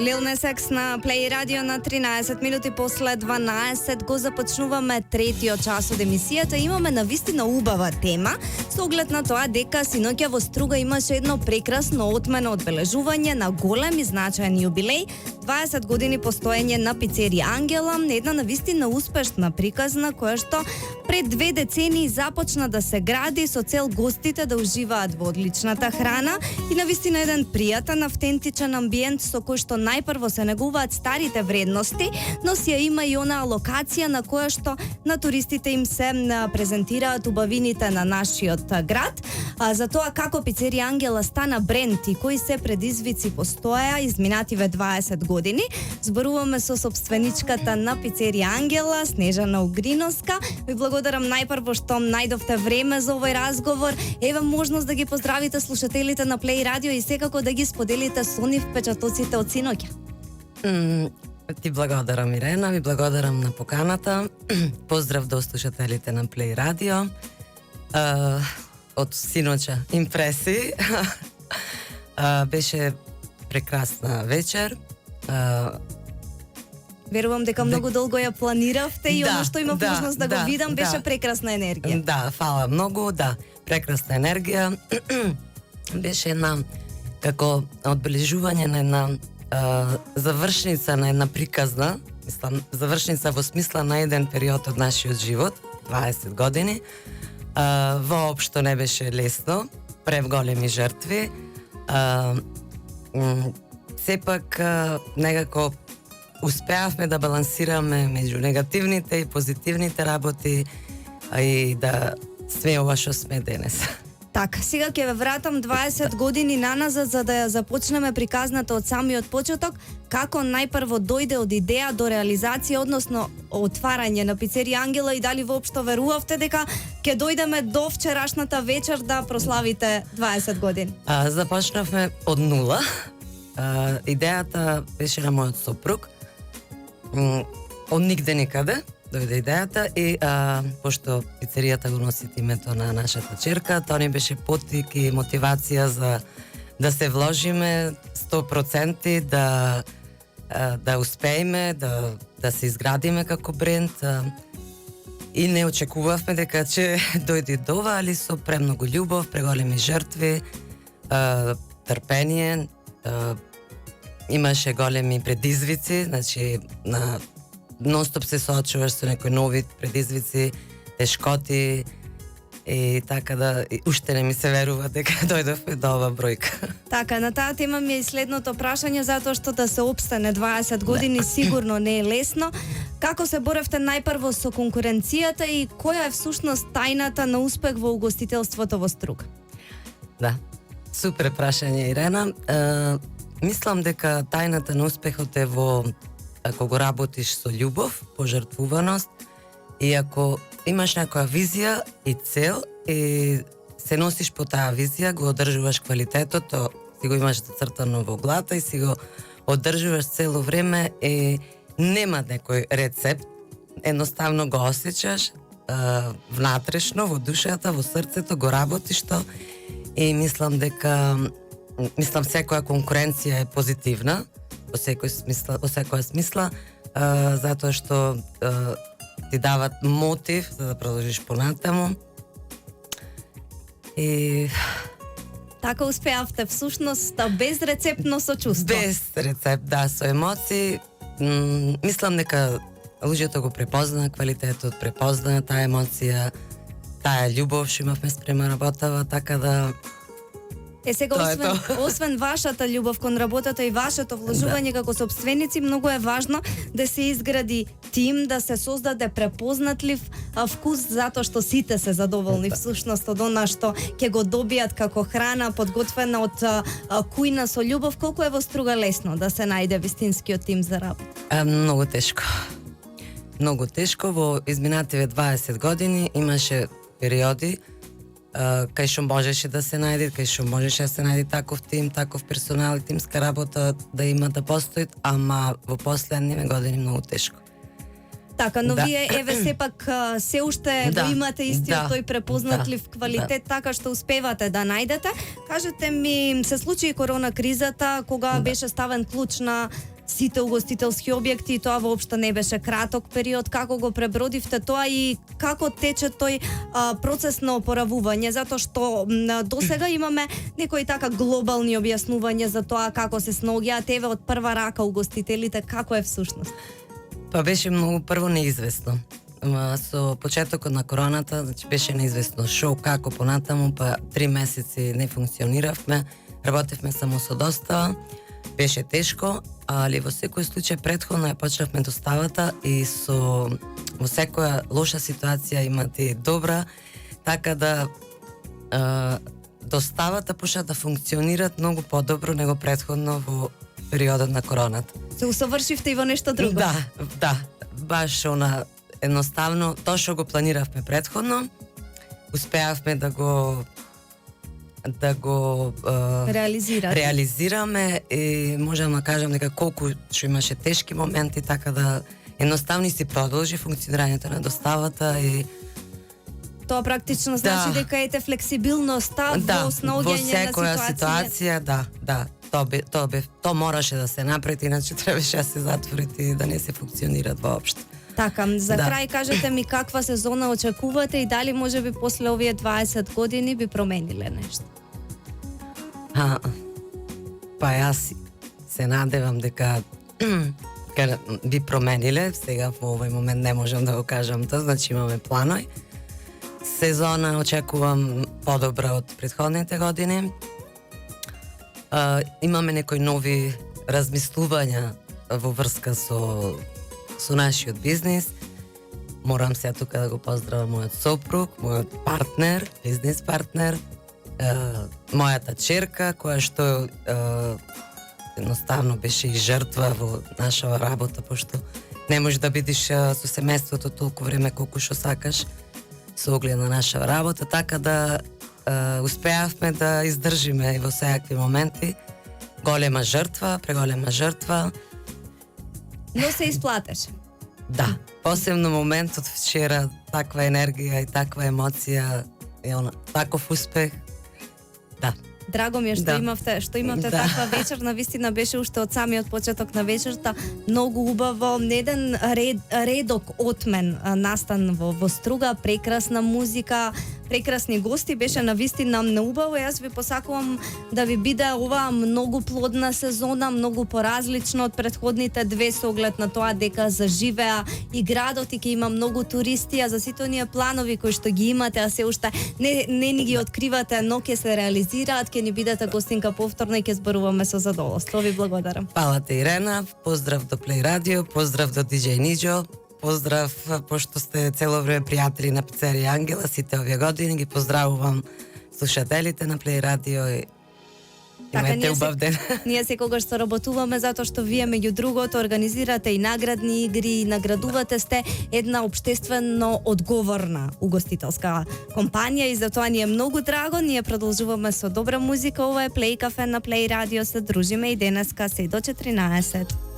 Lil Nas X на Play Radio на 13 минути после 12 го започнуваме третиот час од емисијата. Имаме навистина убава тема со оглед на тоа дека синоќа во Струга имаше едно прекрасно отмено одбележување на голем и значаен јубилеј, 20 години постоење на пицерија Ангела, една навистина успешна приказна која што пред 2 децении започна да се гради со цел гостите да уживаат во одличната храна и навистина еден пријатен, автентичен амбиент со кој што најпрво се негуваат старите вредности, но си ја има и онаа локација на која што на туристите им се презентираат убавините на нашиот град. За тоа како пицерија Ангела стана бренд и кои се предизвици постоеа изминативе 20 години, зборуваме со собственичката на пицерија Ангела, Снежана Угриновска. Ви благодарам најпрво што најдовте време за овој разговор. Ева можност да ги поздравите слушателите на Play Radio и секако да ги споделите со нив впечатоците од синоќа. Ти благодарам, Ирена, ви благодарам на поканата. Поздрав до слушателите на Play Radio. Од синоќа импреси. Беше прекрасна вечер. Верувам дека многу долго ја планиравте и оно што имав можност да го видам беше прекрасна енергија. Да, фала многу, прекрасна енергија. Беше една како одбележување на една завршница на една приказна, мислам, завршница во смисла на еден период од нашиот живот, 20 години. Воопшто не беше лесно, превголеми жртви. Сепак некако успеавме да балансираме меѓу негативните и позитивните работи и да сме ова што сме денес. Така, сега ќе ве вратам 20 години наназад за да ја започнеме приказната од самиот почеток. Како најпрво дојде од идеја до реализација, односно отварање на пицерија Ангела и дали воопшто верувавте дека ќе дојдеме до вчерашната вечер да прославите 20 години? Започнавме од нула. Идејата беше на мојот сопруг. Од нигде никаде дојде идејата и пошто пицеријата го носи името на нашата черка, тоа ни беше поттик и мотивација за да се вложиме 100%, да успееме, да се изградиме како бренд. И не очекувавме дека ќе дојде до ова, али со премногу љубов, преголеми жртви, трпение, имаше големи предизвици, значи нонстоп се соочуваш со некои нови предизвици, тешкоти и така да уште не ми се верува дека дојдовме до ова бројка. Така, на таа тема ми е следното прашање, затоа што да се опстане 20 години сигурно не е лесно. Како се боревте најпрво со конкуренцијата и која е всушност тајната на успех во угостителството во Струга? Да, супер прашање, Ирена. Мислам дека тајната на успехот е во ако го работиш со љубов, пожртвуваност и ако имаш некоја визија и цел и се носиш по таа визија, го одржуваш квалитетот, си го имаш зацртано во главата и си го одржуваш цело време и нема некој рецепт, едноставно го осеќаш внатрешно, во душата, во срцето, го работиш то и мислам секоја конкуренција е позитивна, во секоја смисла, затоа што ти дават мотив за да продолжиш понатаму. И така успеавте всушност без рецептно со чувство. Без рецепт, да, со емоции. Мислам дека луѓето го препознаа квалитетот, препознаа таа емоција, таа љубов што имавме спрема работава, така да сега освен вашата љубов кон работата и вашето вложување како собственици, многу е важно да се изгради тим, да се создаде препознатлив вкус, затоа што сите се задоволни всушност од она што ќе го добијат како храна подготвена од кујна со љубов. Колку е во Струга лесно да се најде вистинскиот тим за работа? Многу тешко. Многу тешко. Во изминативе 20 години имаше периоди кај што можеше да се најде, кај што можеше да се најде таков тим, таков персонал и тимска работа да има да постои, ама во последниве години многу тешко. Така, но Да. вие еве сепак се уште Да. го имате истиот Да. тој препознатлив квалитет, така што успевате да најдете. Кажете ми, се случи и корона кризата, кога беше ставен клуч на сите угостителски објекти и тоа воопшто не беше краток период. Како го пребродивте тоа и како тече тој процес на опоравување, затоа што досега имаме некои така глобални објаснувања за тоа како се снаоѓаат еве од прва рака угостителите, како е всушност? Тоа беше многу прво неизвестно. Со почетокот на короната, значи беше неизвестно шо, како понатаму, па 3 месеци не функциониравме, работевме само со достава, беше тешко, али во секој случај претходно ја почнавме доставата и во секоја лоша ситуација имате и добра, така да доставата почна да функционираат многу подобро него претходно во периодот на короната. Се усовршивте и во нешто друго? Да, баш едноставно, тоа што го планиравме претходно, успеавме да го реализираме и можам да кажам дека колку што имаше тешки моменти, така да едноставно си продолжи функционирањето на доставата и тоа практично значи дека ете флексибилноста во снаоѓање на ситуација, тоа мораше да се направи, иначе требаше да се затворат и да не се функционираат воопшто. Така, за крај кажете ми каква сезона очекувате и дали можеби после овие 20 години би промениле нешто? Па јас се надевам дека би промениле, сега во овој момент не можам да го кажам тоа, значи имаме планови. Сезона очекувам подобра од претходните години. Имаме некои нови размислувања во врска со нашиот бизнис. Морам сега тука да го поздравам мојот сопруг, мојот партнер, бизнис партнер, мојата черка, која што едноставно беше и жртва во нашава работа, пошто не можеш да бидеш со семејството толку време колку што сакаш со оглед на наша работа, така да успеавме да издржиме во секакви моменти. Голема жртва, преголема жртва. Но се исплатеше. Да, посебно моментот вчера, таква енергија и таква емоција, таков успех. Да. Драго ми е што имавте таква вечер, навистина беше уште од самиот почеток на вечерта многу убаво, еден редок отмен настан во Струга, прекрасна музика, прекрасни гости, беше навистина неубаво. Јас ви посакувам да ви биде оваа многу плодна сезона, многу поразлично од претходните две со оглед на тоа дека заживеа и градот и ќе има многу туристи, а за сите оние планови кои што ги имате, а се уште не ни ги откривате, но ќе се реализираат, ќе ни бидете гостинка повторно и ќе зборуваме со задоволство. Ви благодарам. Фала те, Ирена, поздрав до Плей Радио, поздрав до DJ Ниџо, поздрав пошто сте цело време пријатели на Пицерија Ангела сите овие години, ги поздравувам слушателите на Плей Радио и имајте убав ден. Ние секогаш соработуваме затоа што вие меѓу другото организирате и наградни игри, наградувате, сте една општествено одговорна угостителска компанија и затоа ни е многу драго. Ние продолжуваме со добра музика. Ова е Плей Кафе на Плей Радио. Се дружиме и денеска се до 14.